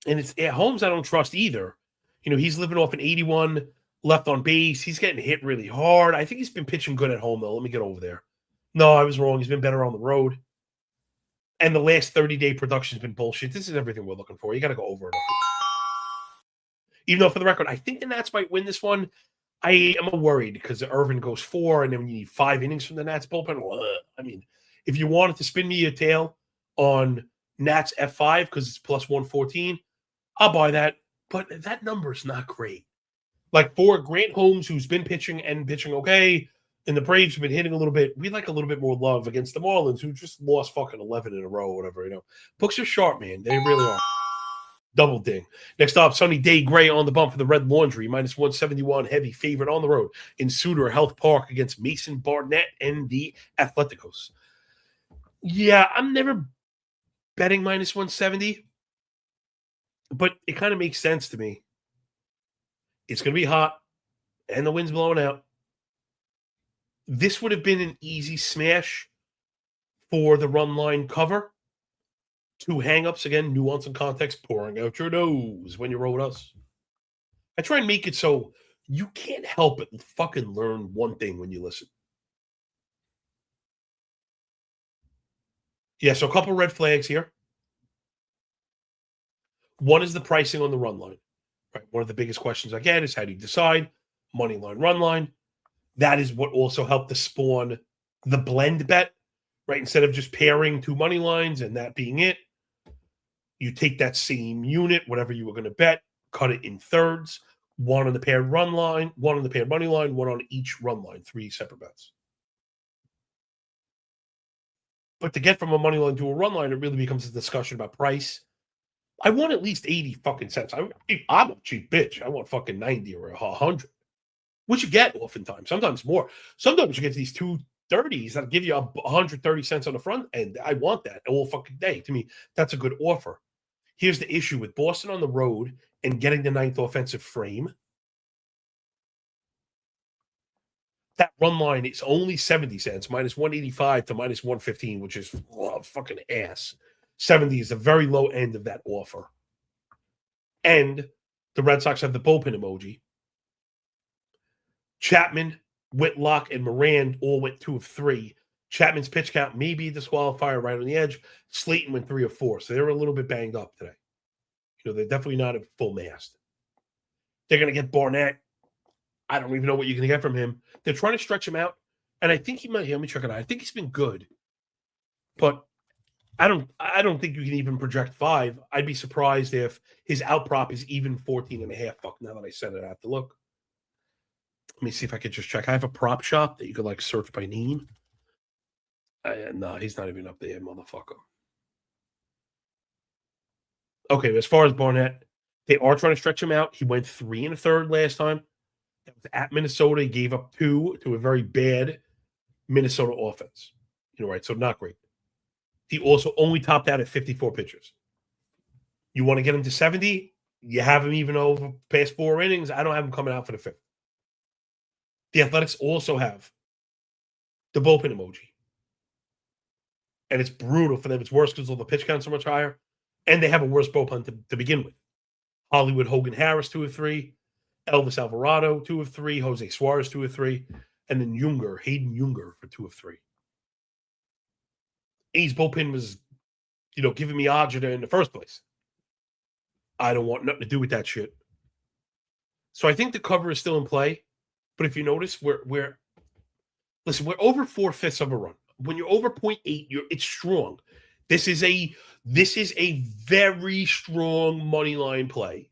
And it's at Holmes I don't trust either. You know, he's living off an 81 left on base. He's getting hit really hard. I think he's been pitching good at home, though. Let me get over there. No, I was wrong. He's been better on the road. And the last 30-day production has been bullshit. This is everything we're looking for. You got to go over it. Even though, for the record, I think the Nats might win this one. I am worried because Irvin goes 4, and then you need 5 innings from the Nats bullpen. I mean, if you wanted to spin me a tail on Nats F5 because it's plus 114, I'll buy that. But that number is not great. Like for Grant Holmes, who's been pitching okay, and the Braves have been hitting a little bit, we'd like a little bit more love against the Marlins, who just lost fucking 11 in a row or whatever, you know. Books are sharp, man. They really are. Double ding. Next up, Sunny Day Gray on the bump for the Red Laundry, minus 171, heavy favorite on the road in Suter Health Park against Mason Barnett and the Atleticos. Yeah, I'm never betting minus 170, but it kind of makes sense to me. It's going to be hot, and the wind's blowing out. This would have been an easy smash for the run line cover. 2 hang-ups, again, nuance and context, pouring out your nose when you roll with us. I try and make it so you can't help but fucking learn one thing when you listen. Yeah, so a couple red flags here. One is the pricing on the run line. Right. One of the biggest questions I get is how do you decide? Money line, run line. That is what also helped to spawn the blend bet, right? Instead of just pairing 2 money lines and that being it, you take that same unit, whatever you were going to bet, cut it in thirds, 1 on the paired run line, 1 on the paired money line, 1 on each run line, 3 separate bets. But to get from a money line to a run line, it really becomes a discussion about price. I want at least 80 fucking cents. I'm a cheap bitch. I want fucking 90 or 100, which you get oftentimes, sometimes more. Sometimes you get these 230s that give you 130 cents on the front end. I want that all fucking day. To me, that's a good offer. Here's the issue with Boston on the road and getting the 9th offensive frame. That run line is only 70 cents, minus 185 to minus 115, which is fucking ass. 70 is the very low end of that offer. And the Red Sox have the bullpen emoji. Chapman, Whitlock, and Moran all went 2 of 3. Chapman's pitch count may be a disqualifier right on the edge. Slayton went 3 of 4. So they were a little bit banged up today. You know, they're definitely not at full mast. They're going to get Barnett. I don't even know what you're going to get from him. They're trying to stretch him out. And I think he might, let me check it out. I think he's been good. But I don't think you can even project 5. I'd be surprised if his out prop is even 14.5. Fuck, now that I said it, I have to look. Let me see if I could just check. I have a prop shop that you could like search by name. No, he's not even up there, motherfucker. Okay, as far as Barnett, they are trying to stretch him out. He went 3 1/3 last time. was at Minnesota. He gave up 2 to a very bad Minnesota offense. Right? So not great. He also only topped out at 54 pitches. You want to get him to 70? You have him even over past 4 innings. I don't have him coming out for the 5th. The Athletics also have the bullpen emoji. And it's brutal for them. It's worse because all the pitch counts are much higher. And they have a worse bullpen to begin with. Hollywood Hogan Harris, 2 of 3. Elvis Alvarado, 2 of 3. Jose Suarez, 2 of 3. And then Hayden Junger for 2 of 3. A's bullpen was, giving me agita in the first place. I don't want nothing to do with that shit. So I think the cover is still in play. But if you notice, we're over 4/5 of a run. When you're over 0.8, it's strong. This is a very strong money line play.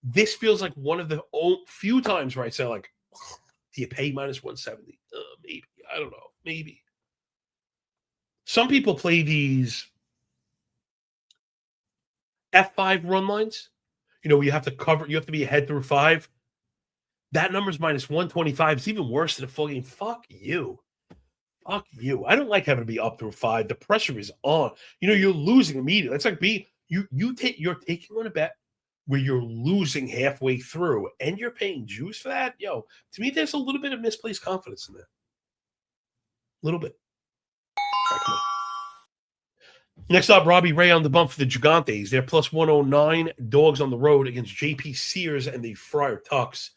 This feels like one of the few times where I say, like, do you pay minus 170? Maybe. I don't know. Maybe. Some people play these F5 run lines. You have to cover. You have to be ahead through 5. That number's minus 125. It's even worse than a full game. Fuck you. Fuck you. I don't like having to be up through 5. The pressure is on. You're losing immediately. It's like you're taking on a bet where you're losing halfway through and you're paying juice for that. To me, there's a little bit of misplaced confidence in that. A little bit. All right, come on. Next up, Robbie Ray on the bump for the Gigantes. They're plus 109 dogs on the road against JP Sears and the Friar Tucks.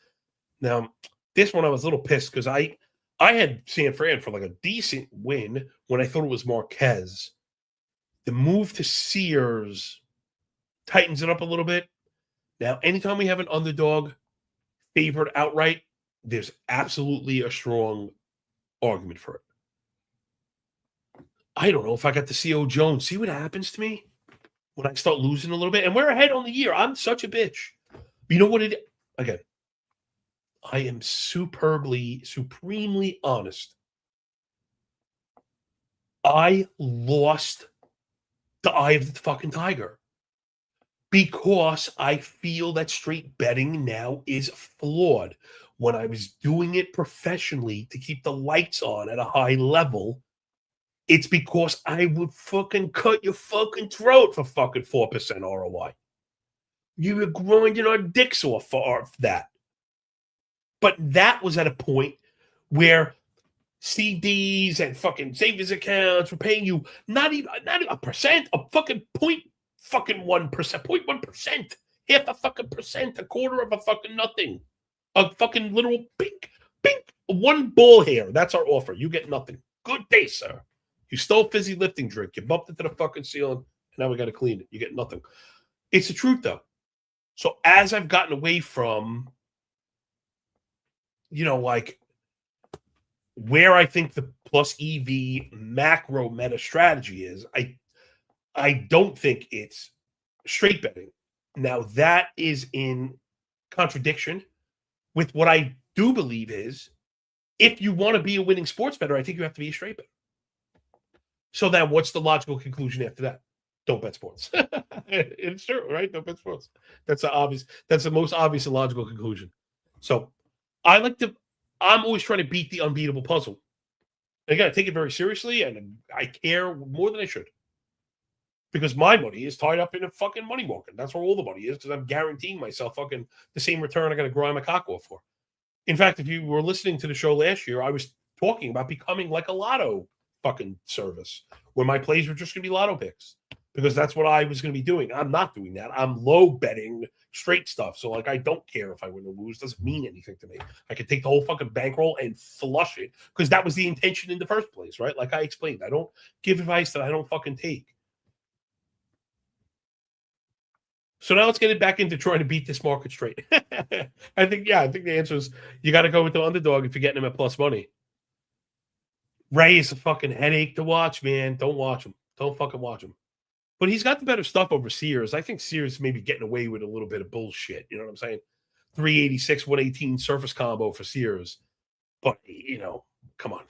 Now, this one I was a little pissed because I had San Fran for like a decent win when I thought it was Marquez. The move to Sears tightens it up a little bit. Now, anytime we have an underdog favored outright, there's absolutely a strong argument for it. I don't know if I got to see O. Jones. See what happens to me when I start losing a little bit. And we're ahead on the year. I'm such a bitch. But you know what again, I am supremely honest. I lost the eye of the fucking tiger because I feel that straight betting now is flawed. When I was doing it professionally to keep the lights on at a high level, it's because I would fucking cut your fucking throat for fucking 4% ROI. You were grinding our dicks off for that. But that was at a point where CDs and fucking savings accounts were paying you not even a percent, a fucking 0.1%, 0.1%, half a fucking percent, a quarter of a fucking nothing, a fucking literal pink, one ball hair. That's our offer. You get nothing. Good day, sir. You stole fizzy lifting drink. You bumped it to the fucking ceiling, and now we got to clean it. You get nothing. It's the truth, though. So as I've gotten away from, like where I think the plus EV macro meta strategy is, I don't think it's straight betting. Now, that is in contradiction with what I do believe is, if you want to be a winning sports bettor, I think you have to be a straight bettor. So then what's the logical conclusion after that? Don't bet sports. It's true, right? Don't bet sports. That's the most obvious and logical conclusion. So I'm always trying to beat the unbeatable puzzle. I got to take it very seriously, and I care more than I should. Because my money is tied up in a fucking money market. That's where all the money is, because I'm guaranteeing myself fucking the same return I got to grind my cock off for. In fact, if you were listening to the show last year, I was talking about becoming like a lotto fucking service where my plays were just going to be lotto picks, because that's what I was going to be doing. I'm not doing that. I'm low betting straight stuff. So like, I don't care if I win or lose. It doesn't mean anything to me. I could take the whole fucking bankroll and flush it, because that was the intention in the first place, right? Like I explained, I don't give advice that I don't fucking take. So now let's get it back into trying to beat this market straight. I think the answer is you got to go with the underdog if you're getting him at plus money. Ray is a fucking headache to watch, man. Don't watch him. Don't fucking watch him. But he's got the better stuff over Sears. I think Sears may be getting away with a little bit of bullshit. You know what I'm saying? 386, 118 surface combo for Sears. But, come on.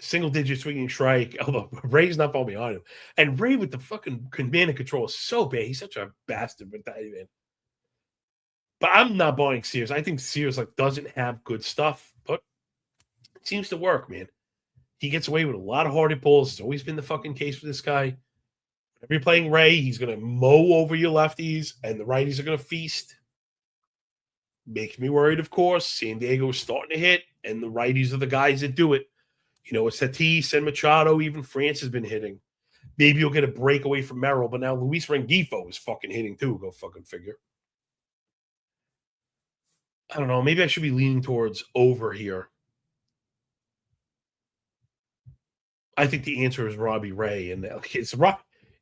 Single-digit swinging strike. Although Ray's not far behind him. And Ray with the fucking command and control is so bad. He's such a bastard with that, man. But I'm not buying Sears. I think Sears doesn't have good stuff, but it seems to work, man. He gets away with a lot of hard hit balls. It's always been the fucking case with this guy. If you're playing Ray, he's going to mow over your lefties, and the righties are going to feast. Makes me worried, of course. San Diego is starting to hit, and the righties are the guys that do it. It's Tatis and Machado. Even France has been hitting. Maybe you'll get a break away from Merrill, but now Luis Rengifo is fucking hitting too. Go fucking figure. I don't know. Maybe I should be leaning towards over here. I think the answer is Robbie Ray, and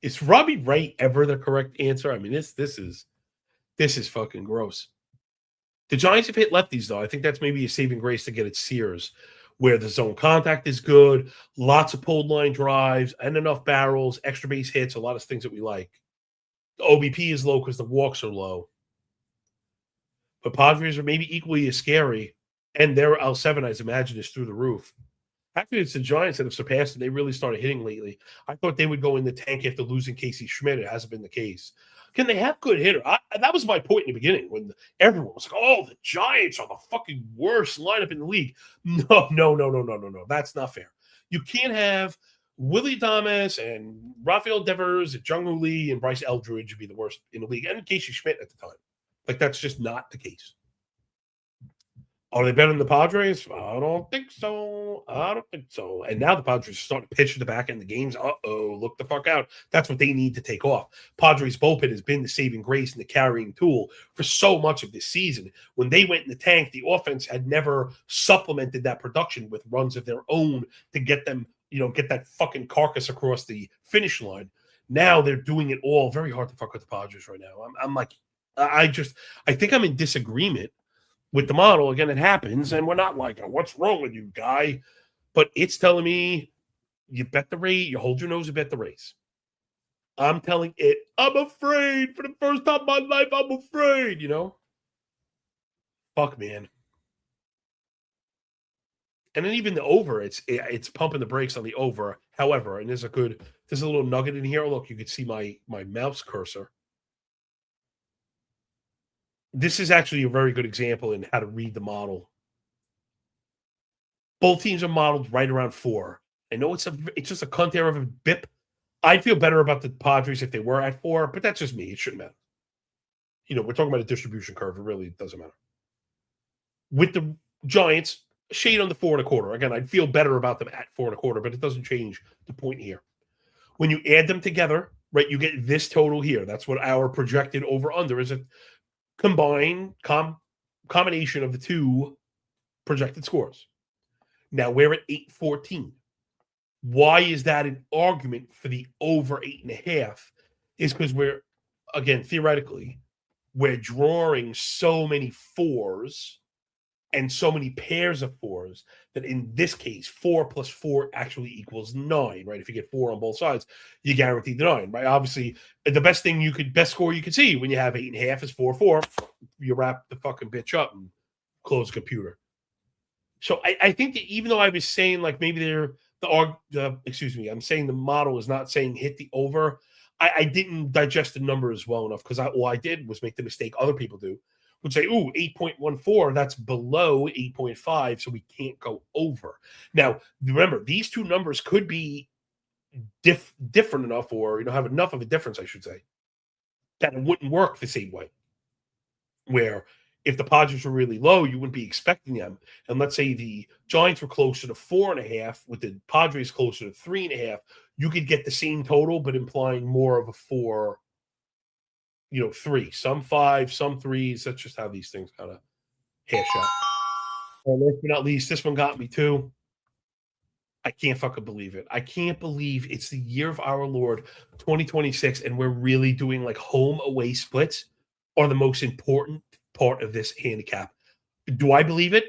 is Robbie Ray ever the correct answer? I mean, this is fucking gross. The Giants have hit lefties though. I think that's maybe a saving grace to get at Sears, where the zone contact is good, lots of pulled line drives, and enough barrels, extra base hits, a lot of things that we like. The OBP is low because the walks are low. But Padres are maybe equally as scary, and their L7, I imagine, is through the roof. Actually, it's the Giants that have surpassed it. They really started hitting lately. I thought they would go in the tank after losing Casey Schmidt. It hasn't been the case. Can they have good hitter? That was my point in the beginning when everyone was like, "Oh, the Giants are the fucking worst lineup in the league." No. That's not fair. You can't have Willie Thomas and Rafael Devers and Jung-Hoo Lee and Bryce Eldridge be the worst in the league, and Casey Schmidt at the time. That's just not the case. Are they better than the Padres? I don't think so. And now the Padres are starting to pitch to the back end of the games. Look the fuck out. That's what they need to take off. Padres bullpen has been the saving grace and the carrying tool for so much of this season. When they went in the tank, the offense had never supplemented that production with runs of their own to get them, get that fucking carcass across the finish line. Now they're doing it all. Very hard to fuck with the Padres right now. I think I'm in disagreement with the model. Again, it happens, and we're not like, what's wrong with you, guy? But it's telling me you bet the rate, you hold your nose and bet the race. I'm telling it, I'm afraid. For the first time in my life, I'm afraid, Fuck, man. And then even the over, it's pumping the brakes on the over. However, and there's a little nugget in here. Look, you can see my mouse cursor. This is actually a very good example in how to read the model. Both teams are modeled right around 4. I know it's just a cunt error of a BIP. I'd feel better about the Padres if they were at 4, but that's just me. It shouldn't matter. We're talking about a distribution curve. It really doesn't matter. With the Giants, shade on the 4.25. Again, I'd feel better about them at 4.25, but it doesn't change the point here. When you add them together, right, you get this total here. That's what our projected over-under is. Combination of the two projected scores. Now we're at 814. Why is that an argument for the over 8.5? Is because theoretically, we're drawing so many 4s and so many pairs of 4s that in this case, 4 plus 4 actually equals 9, right? If you get 4 on both sides, you guarantee the 9, right? Obviously, the best score you could see when you have 8.5 is 4-4. You wrap the fucking bitch up and close the computer. So I think that even though I was saying maybe I'm saying the model is not saying hit the over, I didn't digest the numbers well enough because all I did was make the mistake other people do. Would say, 8.14, that's below 8.5, so we can't go over. Now, remember, these two numbers could be different enough or, have enough of a difference, I should say, that it wouldn't work the same way. Where if the Padres were really low, you wouldn't be expecting them. And let's say the Giants were closer to 4.5 with the Padres closer to 3.5, you could get the same total, but implying more of a 4, 3, some 5, some 3s. That's just how these things kind of hash out. And last but not least, this one got me too. I can't fucking believe it. I can't believe it's the year of our Lord, 2026, and we're really doing home away splits are the most important part of this handicap. Do I believe it?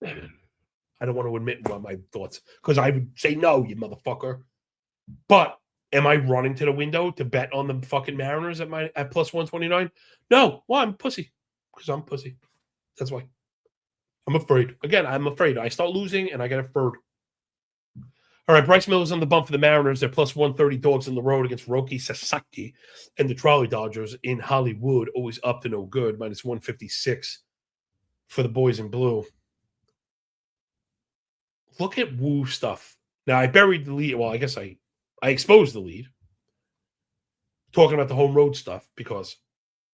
I don't want to admit my thoughts because I would say no, you motherfucker. But am I running to the window to bet on the fucking Mariners at plus 129? No. Well, I'm pussy. Because I'm pussy. That's why. I'm afraid. Again, I'm afraid. I start losing and I get afraid. All right, Bryce Miller's on the bump for the Mariners. They're plus 130 dogs on the road against Roki Sasaki and the Trolley Dodgers in Hollywood. Always up to no good, minus 156 for the boys in blue. Look at Woo stuff. Now, I buried the lead. Well, I guess I exposed the lead. Talking about the home road stuff because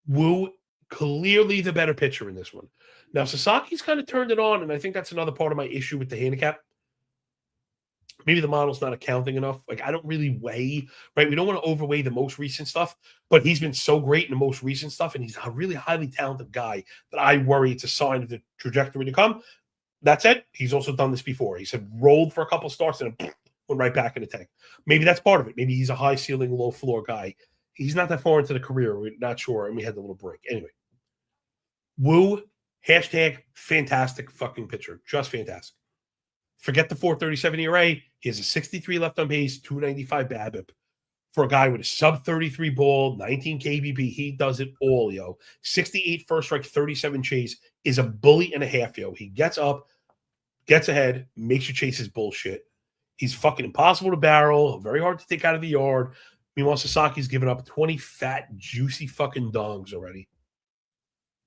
Woo clearly the better pitcher in this one. Now, Sasaki's kind of turned it on, and I think that's another part of my issue with the handicap. Maybe the model's not accounting enough. Like, I don't really weigh, right? We don't want to overweigh the most recent stuff, but he's been so great in the most recent stuff, and he's a really highly talented guy that I worry it's a sign of the trajectory to come. That said, he's also done this before. He said rolled for a couple starts and went right back in the tank. Maybe that's part of it. Maybe he's a high ceiling, low floor guy. He's not that far into the career. We're not sure, and we had the little break. Anyway, Woo, hashtag fantastic fucking pitcher. Just fantastic. Forget the 4.37 ERA. He has a 63 left on base, 295 BABIP. For a guy with a sub-33 ball, 19 KBP, he does it all, yo. 68 first strike, 37 chase is a bully and a half, yo. He gets up, gets ahead, makes you chase his bullshit. He's fucking impossible to barrel, very hard to take out of the yard. Meanwhile, Sasaki's given up 20 fat, juicy fucking dongs already.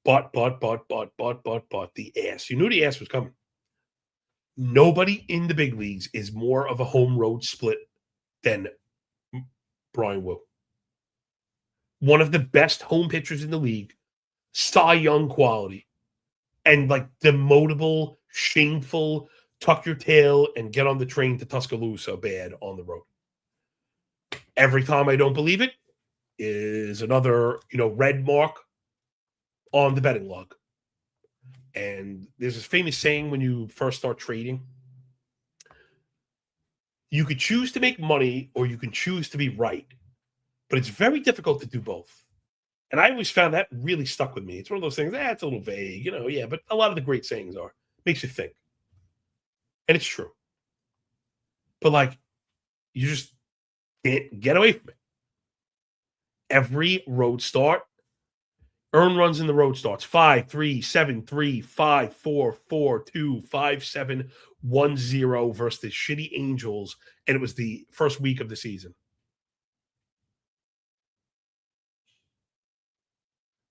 But, the ass. You knew the ass was coming. Nobody in the big leagues is more of a home road split than Brian Woo. One of the best home pitchers in the league, Cy Young quality, and like demotable, shameful, tuck your tail and get on the train to Tuscaloosa bad on the road. Every time I don't believe it is another, red mark on the betting log. And there's this famous saying when you first start trading, you could choose to make money or you can choose to be right, but it's very difficult to do both. And I always found that really stuck with me. It's one of those things, it's a little vague, yeah, but a lot of the great sayings are. Makes you think. And it's true. But you just can't get away from it. Every road start, earn runs in the road starts 5, 3, 7, 3, 5, 4, 4, 2, 5, 7, 1, 0 versus the shitty Angels, and it was the first week of the season.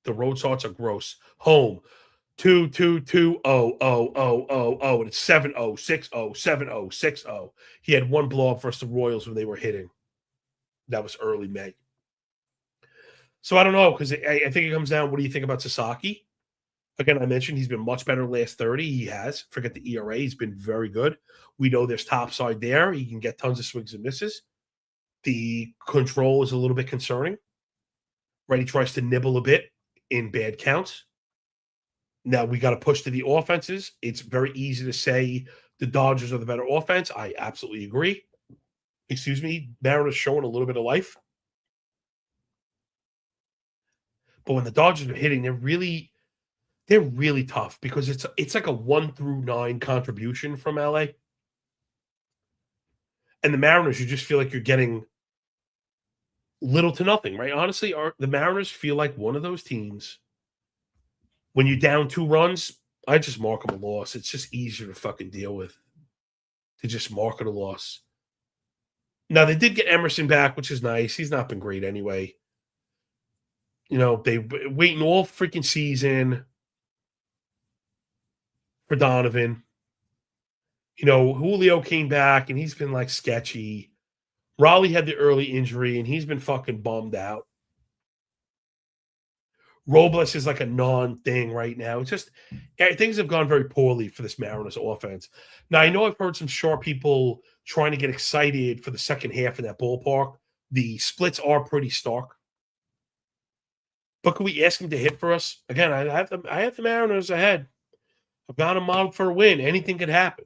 The road starts are gross. Home 2, 2, 2, 0, 0, 0, 0, 0, and it's 7, 0, 6, 0, 7, 0, 6, 0. He had one blow up versus the Royals when they were hitting. That was early May. So I don't know, because I think it comes down, what do you think about Sasaki? Again, I mentioned he's been much better last 30. He has. Forget the ERA. He's been very good. We know there's top side there. He can get tons of swings and misses. The control is a little bit concerning. Right? He tries to nibble a bit in bad counts. Now, we got to push to the offenses. It's very easy to say the Dodgers are the better offense. I absolutely agree. Excuse me. Mariners showing a little bit of life. But when the Dodgers are hitting, they're really tough because it's like a 1 through 9 contribution from LA. And the Mariners, you just feel like you're getting little to nothing, right? Honestly, the Mariners feel like one of those teams. When you're down 2 runs, I just mark them a loss. It's just easier to fucking deal with. To just mark it a loss. Now, they did get Emerson back, which is nice. He's not been great anyway. They waiting all freaking season for Donovan. Julio came back, and he's been, sketchy. Raleigh had the early injury, and he's been fucking bummed out. Robles is like a non-thing right now. It's just things have gone very poorly for this Mariners offense. Now, I know I've heard some sharp people trying to get excited for the second half in that ballpark. The splits are pretty stark. But can we ask him to hit for us? Again, I have the Mariners ahead. I've got them modeled for a win. Anything could happen.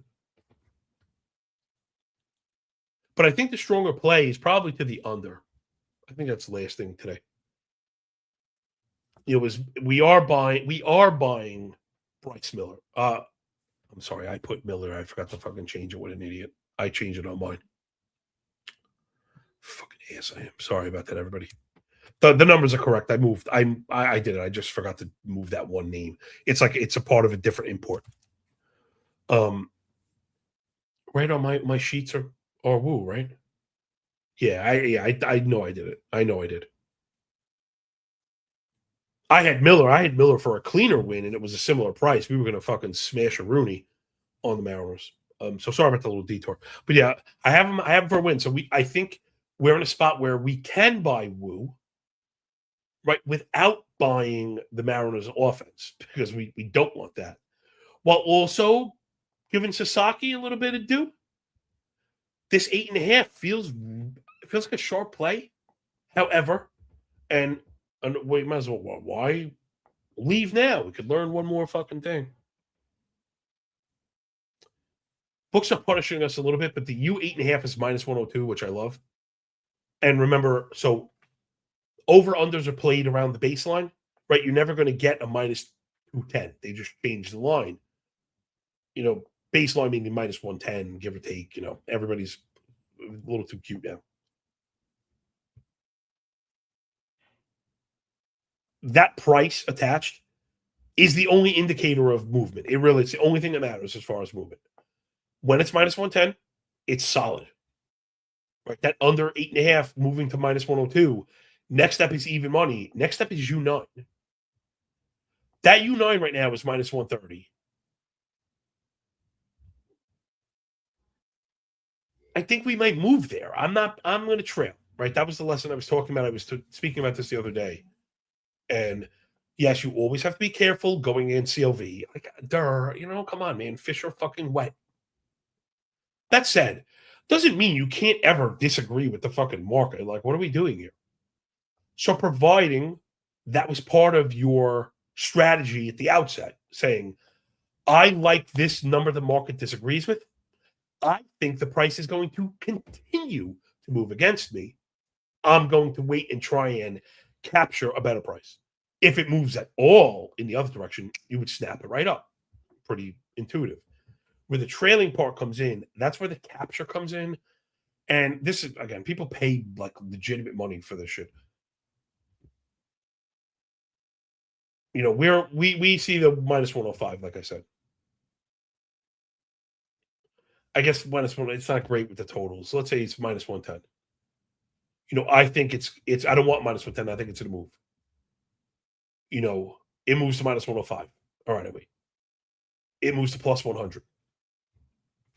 But I think the stronger play is probably to the under. I think that's the last thing today. We are buying Bryce Miller. I'm sorry, I put Miller. I forgot to fucking change it. What an idiot. I changed it on mine. Fucking ass I am. Sorry about that, everybody. The numbers are correct. I moved. I did it. I just forgot to move that one name. It's like it's a part of a different import. Right on my sheets are Or Woo, right? Yeah, I know I did it. I know I did. I had Miller. I had Miller for a cleaner win, and it was a similar price. We were going to fucking smash a Rooney on the Mariners. So sorry about the little detour, but yeah, I have him. I have him for a win. So I think we're in a spot where we can buy Woo, right, without buying the Mariners offense because we don't want that, while also giving Sasaki a little bit of due. This 8.5 feels like a sharp play. However, and we might as well. Why leave now? We could learn one more fucking thing. Books are punishing us a little bit, but the U 8.5 is minus 102, which I love. And remember, so over-unders are played around the baseline, right? You're never going to get a minus 210. They just changed the line. Baseline meaning minus 110, give or take. Everybody's a little too cute now. That price attached is the only indicator of movement. It's the only thing that matters as far as movement. When it's minus 110, it's solid. Right? That under 8.5 moving to minus 102. Next step is even money. Next step is U9. That U9 right now is minus 130. I think we might move there. I'm going to trail, right? That was the lesson I was talking about. I was speaking about this the other day. And yes, you always have to be careful going in CLV. Like, come on, man. Fish are fucking wet. That said, doesn't mean you can't ever disagree with the fucking market. Like, what are we doing here? So providing that was part of your strategy at the outset, saying, I like this number the market disagrees with. I think the price is going to continue to move against me. I'm going to wait and try and capture a better price. If it moves at all in the other direction, you would snap it right up. Pretty intuitive. Where the trailing part comes in, that's where the capture comes in. And this is, again, people pay like legitimate money for this shit. We see the minus 105, like I said. I guess minus one, it's not great with the totals. So let's say it's minus 110. I think I don't want minus 110. I think it's going to move. It moves to minus 105. All right, anyway. It moves to plus 100.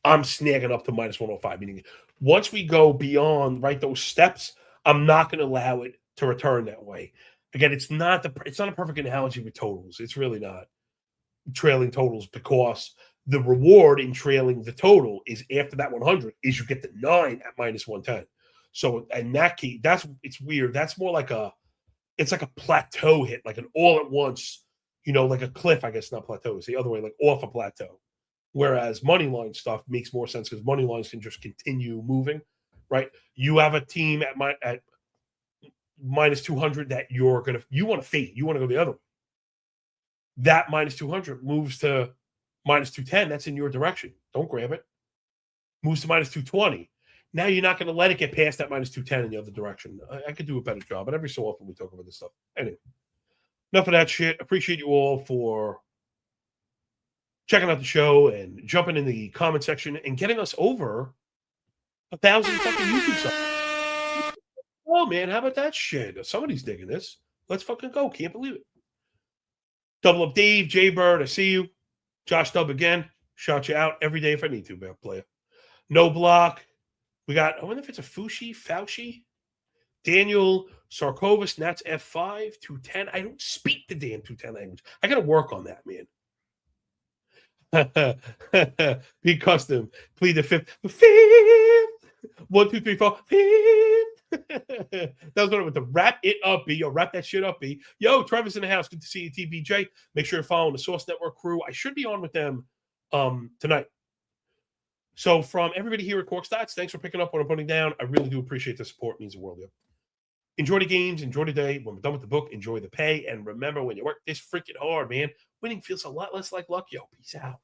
I'm snagging up to minus 105, meaning once we go beyond, right, those steps, I'm not going to allow it to return that way. Again, it's not a perfect analogy with totals. It's really not trailing totals, because the reward in trailing the total is after that 100 is you get the 9 at minus 110. So in that case, it's weird. That's more like it's like a plateau hit, like an all at once, like a cliff, I guess, not plateau. It's the other way, like off a plateau. Whereas money line stuff makes more sense because money lines can just continue moving, right? You have a team at minus 200 that you want to fade. You want to go the other way. That minus 200 moves to minus 210. That's in your direction. Don't grab it. Moves to minus 220. Now you're not going to let it get past that minus 210 in the other direction. I could do a better job, but every so often we talk about this stuff. Anyway, enough of that shit. Appreciate you all for checking out the show and jumping in the comment section and getting us over 1,000 fucking YouTube subs. Oh, man, how about that shit? Somebody's digging this. Let's fucking go. Can't believe it. Double Up Dave, Jay Bird, I see you. Josh Dub again. Shout you out every day if I need to, man, player. No Block. We got, I wonder if it's a Fauci. Daniel Sarkovis, Nats F5, 210. I don't speak the damn 210 language. I got to work on that, man. Be custom. Plead the fifth. 1, 2, 3, 4. That was what with the wrap it up, B. Yo, wrap that shit up, B. Yo, Trevor's in the house. Good to see you, TBJ. Make sure you're following the Source Network crew. I should be on with them tonight. So from everybody here at Corked Stats, thanks for picking up what I'm putting down. I really do appreciate the support. It means the world. Enjoy the games. Enjoy the day. When we're done with the book, enjoy the pay. And remember, when you work this freaking hard, man, winning feels a lot less like luck. Yo, peace out.